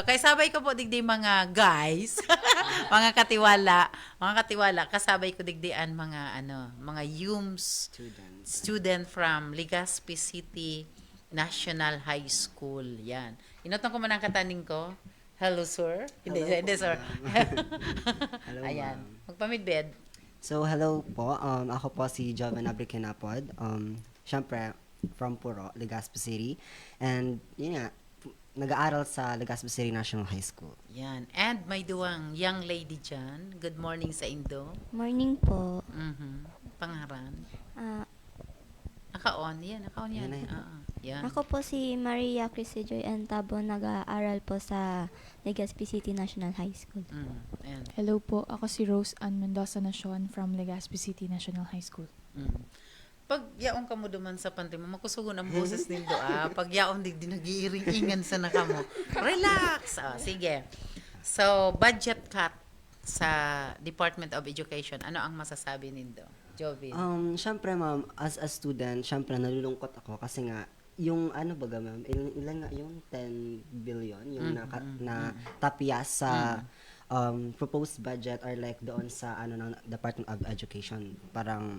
Kay sabay ko po digdi mga guys, mga katiwala, kasabay ko digdian mga YUMS Students. student from Legazpi City National High School. Yan. Inutang ko man ang kataning ko. Hello, sir. Hindi, Hello hindi, po, sir. ma'am. Hello, Ayan. ma'am. Magpamidbed. So, hello po. Ako po si Jovan Abrikinapod. Siyempre, from Puro, Legazpi City. And, yun nga, nag-aaral sa Legazpi City National High School. Yan. And may duwang young lady dyan. Good morning sa Indo. Morning po. Pangaran. Ah, Naka-on. Yan, naka-on yan. Yan na yun. Yan. ako po si Maria Crisijoy Antabo, nag-aaral po sa Legazpi City National High School. Ayan. Hello po, ako si Rose Ann Mendoza Nacion from Legazpi City National High School. Pag yaong ka mo duman sa pantay mo, makusugon ang boses nindo. Pag yaong di nag-iiring-ingan sa naka mo. Relax! Sige. So, budget cut sa Department of Education. Ano ang masasabi nindo? Jovin? Siyempre, ma'am, as a student, siyempre, nalulungkot ako kasi nga, yung ano baga, ma'am, ilan nga, yung 10 billion, yung na tapyas sa proposed budget or like doon sa ng Department of Education. Parang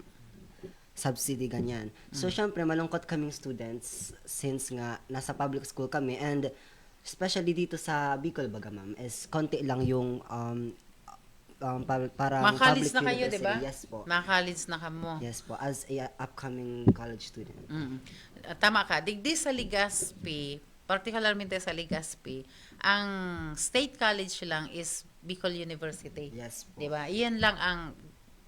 subsidy ganyan. So syempre malungkot kaming students since nga nasa public school kami, and especially dito sa Bicol baga, ma'am, is konti lang yung parang Makalis public na kayo, di university. ba? Yes po. Makalis na ka mo. Yes po, as a upcoming college student. Tama ka. Digdi sa Legazpi, particularmente sa Legazpi, ang state college lang is Bicol University. Yes po. 'Di ba? Iyan lang ang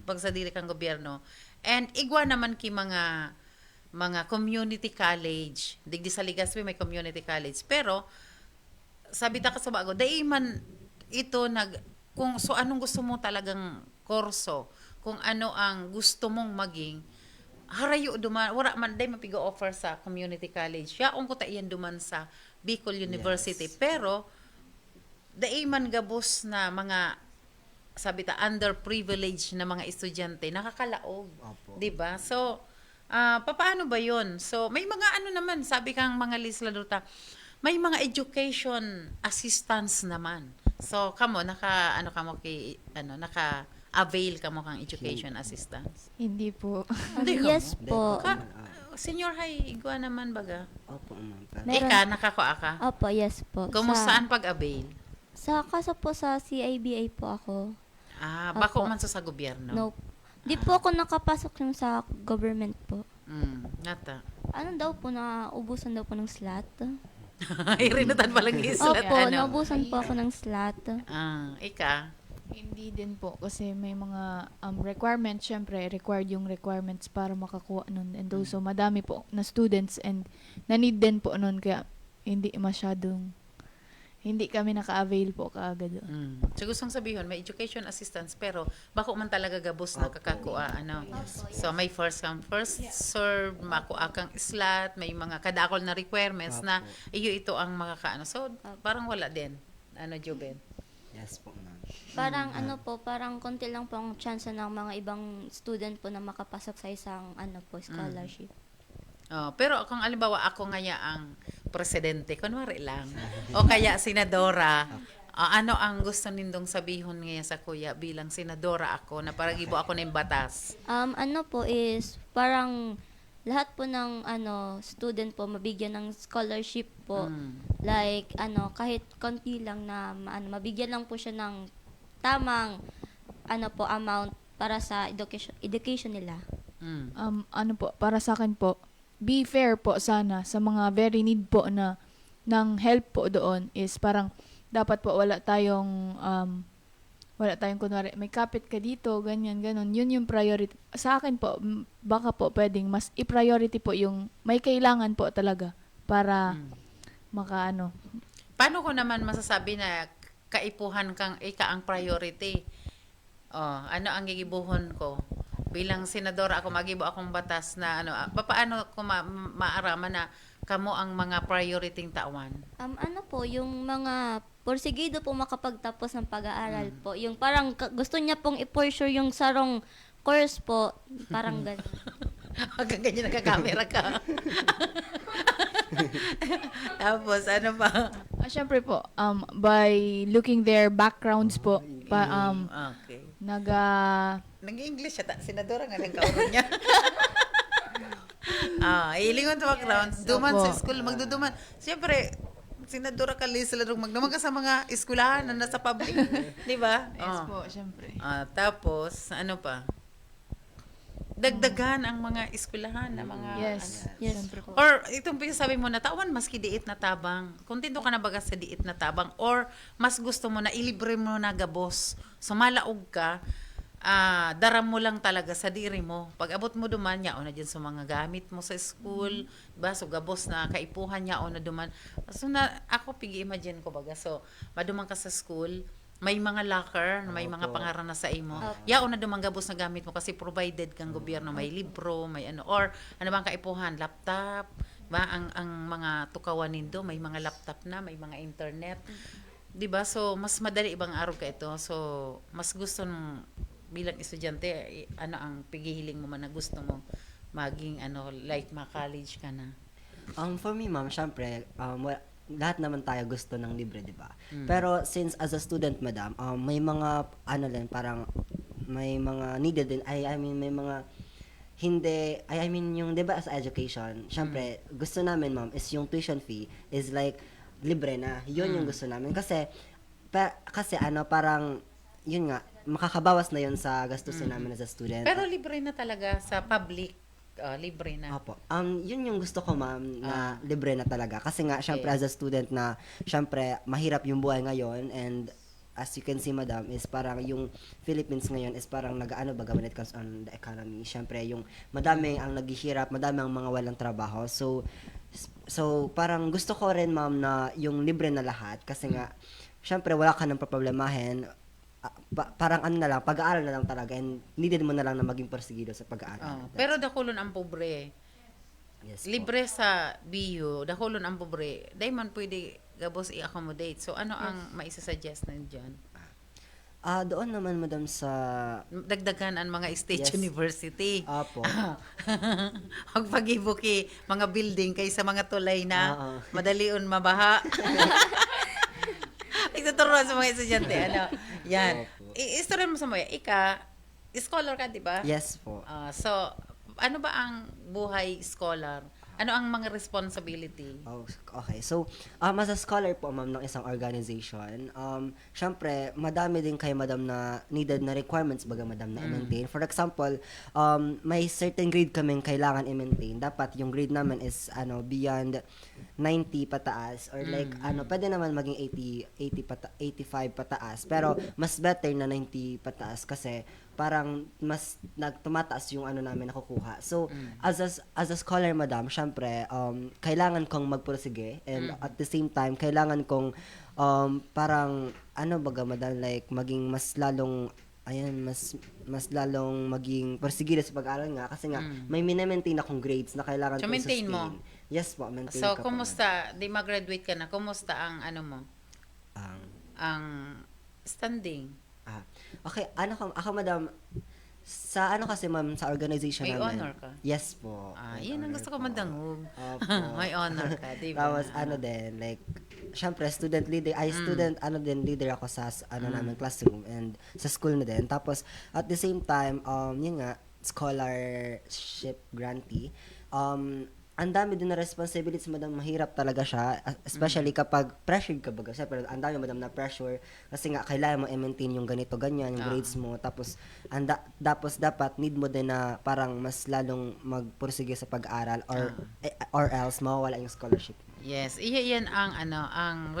pagsadiri kang gobyerno. And igwa naman ki mga community college. Digdi sa Legazpi may community college. Pero sabi ta ka sa bago, dai man ito kung so anong gusto mo talagang kurso, kung ano ang gusto mong maging, harayo duman, wala man day mapigo offer sa community college. Yaong ko ta iyan duman sa Bicol University. Yes. Pero dai man gabos na mga sabi ta underprivileged na mga estudyante nakakalaog, Opo. 'di ba? So papaano ba 'yon? So may mga ano naman, sabi kang mga legislador ta, may mga education assistance naman. So kamo naka avail ka mo kang education assistance. Hindi po. Hindi ka Yes Hindi po. Ka, senior high igwa naman baga. Opo, ma'am. Pero, Meron. Ika nakakuha ka. Opo, yes po. Kumustaan pag-avail? Sa kaso po sa CIBA po ako. Bako Opo. man sa gobyerno. No. Di po ako nakapasok yung sa government po. Nata. Ano daw po, naubusan daw po ng slot? Irinutan pa lang isla. Opo, naubusan po ako ng slot. Ika. Hindi din po kasi may mga requirements, syempre required yung requirements para makakuha nun. And also madami po na students and na-need din po nun kaya hindi kami naka-avail po kaagad doon. So gustong sabihin, may education assistance pero bako man talaga gabos na kakakuha. So may first come, first serve, makuha kang slot, may mga kadakol na requirements na iyo ito ang makakaano. So parang wala din. Joben? yes po, ma'am. Parang parang konti lang po ang chance ng mga ibang student po na makapasok sa isang scholarship. Pero kung alimbawa ako ngaya ang presidente, kunwari lang, o kaya senadora, ano ang gusto nindong sabihon ngayon sa kuya bilang senadora ako na parang ibo ako ng batas? Ano po is parang lahat po ng student po mabigyan ng scholarship po. Like kahit konti lang na mabigyan lang po siya ng tamang amount para sa education nila. Para sa akin po, be fair po sana sa mga very need po na ng help po doon is parang dapat po wala tayong kunwari may kapit ka dito, ganyan, ganon. Yun yung priority. Sa akin po, baka po pwedeng mas i-priority po yung may kailangan po talaga para makaano. Paano ko naman masasabi na kaipuhan kang ika ang priority? Ano ang gigibuhon ko? Bilang senadora ako, magibo akong batas na paano ko maaraman na kamo ang mga priority tawan? Ano po, yung mga porsigido po makapagtapos ng pag-aaral po. Yung parang gusto niya pong i-pursue yung sarong course po, parang gano'n. Hanggang ganyan nagka-camera ka. Tapos, ano pa? Syempre po, by looking their backgrounds po, Okay. nag Nag-English siya. Senadora nga ng kauron niya. Ilingon to background. Duman sa Opo. school, magduduman. Siyempre, senadora ka, sila magduman ka sa mga eskwelahan na nasa public. Di ba? yes po, syempre. Tapos, ano pa? Dagdagan ang mga eskwelahan na mga... Yes, Yes. syempre po. Or itong sabi mo na tawan maski diit na tabang. Kontento ka na baga sa diit na tabang or mas gusto mo na ilibre mo na gabos. So malaog ka, daram mo lang talaga sa diri mo. Pag abot mo duman nya o na dyan sa mga gamit mo sa school, ba so gabos na kaipuhan nya o na duman. So na ako pigi imagine ko baga. So maduman ka sa school, may mga locker, may mga Opo. pangaran na sa imo. Yao na dumanggabos na gamit mo kasi provided kang gobyerno, may libro, may ano or ano bang kaipuhan, laptop, ba ang mga tukawan nindo, may mga laptop na, may mga internet. 'Di ba? So mas madali ibang araw ka ito. So mas gusto ng bilang estudyante ano ang pigihiling mo man na gusto mo maging ano like ma-college ka na. For me, ma'am, syempre, lahat naman tayo gusto ng libre, di ba? Pero since as a student, madam, may mga, ano din, parang, may mga needed din, I mean, may mga, hindi, I mean, yung, di ba, as education, syempre, gusto namin, ma'am, is yung tuition fee is like, libre na. Yun yung gusto namin. Kasi, kasi ano, parang, yun nga, makakabawas na yun sa gastusin namin as a student. Pero libre na talaga sa public, libre na. Opo. Yun yung gusto ko, ma'am, na libre na talaga. Kasi nga, syempre, Okay. as a student na, syempre, mahirap yung buhay ngayon and as you can see, madam, is parang yung Philippines ngayon is parang nag-ano baga when it comes on the economy. Syempre, yung madami ang naghihirap, madami ang mga walang trabaho. So parang gusto ko rin, ma'am, na yung libre na lahat kasi nga, syempre, wala ka nang problemahin. Parang ano na lang, pag-aaral na lang talaga and needed mo na lang na maging porsigido sa pag-aaral. Pero dakulon ang pobre. Yes po. Libre sa BU, dakulon ang pobre. Dahil man pwede gabos i-accommodate. So ano ang maisasuggest na dyan? Doon naman, madam, sa... Dagdagan ang mga state Yes. university. Apo. Huwag pagibuki mga building kaysa mga tulay na Oo. madalion mabaha. Ituturuan sa mga estudyante. Ano? Yan. Opo. Istorya mo sa mga. Scholar ka, di ba? Yes po. So, ano ba ang buhay scholar? Ano ang mga responsibility? Oh, okay. So, as a scholar po, ma'am, ng isang organization, syempre, madami din kayo, madam, na needed na requirements, baga, madam, na i-maintain. For example, may certain grade kaming kailangan i-maintain. Dapat yung grade namin is, beyond 90 pataas or like, pwede naman maging 85 pataas. Pero, mas better na 90 pataas kasi, parang mas tumataas yung namin nakukuha. So, as a scholar, madam, syempre, kailangan kong magpursige and at the same time, kailangan kong parang, baga, madam, like, maging mas lalong mas lalong maging porsigida sa pag-aaral nga kasi nga may minemaintain akong grades na kailangan So, kong maintain sustain. mo? Yes po, maintain So, ko po, kumusta? Di mag-graduate ka na. Kumusta ang ano mo? ma'am. Ang standing? Okay, ako, madam, sa kasi, ma'am, sa organization May namin. honor ka? Yes po. May Yan ang honor gusto ko po. madangog. Opo. May honor ka, di ba? Tapos, din, like, syempre, student leader, leader ako sa, namin, classroom, and sa school na din. Tapos, at the same time, yun nga, scholarship grantee, ang dami din na responsibilities, madam, mahirap talaga siya, especially kapag pressured ka baga. Siyempre, ang dami, madam, na pressure, kasi nga, kailangan mo i-maintain yung ganito, ganyan, yung grades mo, tapos, dapat, need mo din na parang mas lalong magpursige sa pag-aaral, or else, mawawala yung scholarship. Yes, iyan ang ang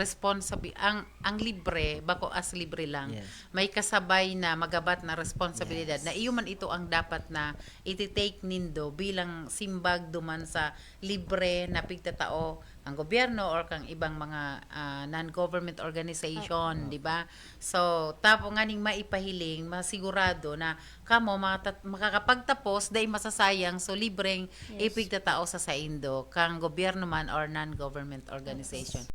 ang libre, bako as libre lang. Yes. May kasabay na magabat na responsibilidad na iyo man ito ang dapat na iti-take nindo bilang simbag duman sa libre na pigtatao ang gobyerno or kang ibang mga non-government organization, di ba? So, tapo nga ning maipahiling, masigurado na kamo makakapagtapos dahil masasayang so libreng Yes. ipigtatao sa saindo kang gobyerno man or non-government organization.